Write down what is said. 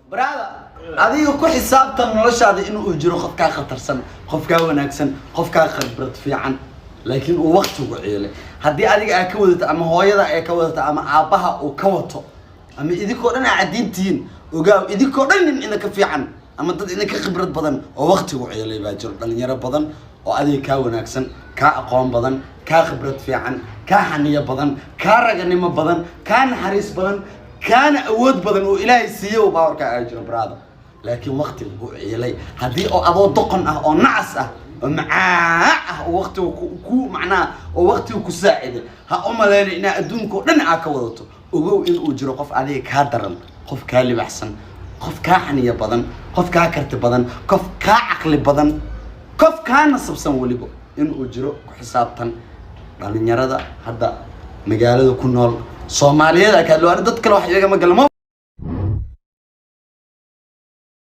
brother adiga ku xisaabtan noloshaada inuu jiro qof ka khatarsan qof ka wanaagsan qof ka khibrad fiican laakiin uu waqtigu ciilay hadii adiga ay ka wadato ama hooyada ay ka wadato ama aabaha uu ka wato ama idinko dhan cadintiin ogaa idinko dhan in ka fiican ama dad in ka khibrad badan oo waqtigu ciilay baa jiro dhalinyaro badan oo adiga ka wanaagsan ka aqoon badan ka khibrad fiican ka xaniya badan ka raganimo badan ka naxariis badan كان أود بدن وإلهي سيو باور كأجر برادر لكن وقت البوعيلي هذه أو دقن أو نعسة معاه وقت وكو معناه ووقت وكساعد ها أما لأن أدونكو لن أكودته وجو إن أجر قف عليك هادرن قف كالي بحسن قف كحنية بدن قف ككرت بدن قف كعقل بدن قف كنصب سنوليبو إن أجر حسابتن لأن يرى هذا مجاله كنول Soomaaliyeed ka loo ardad kale wax iyaga ma galmo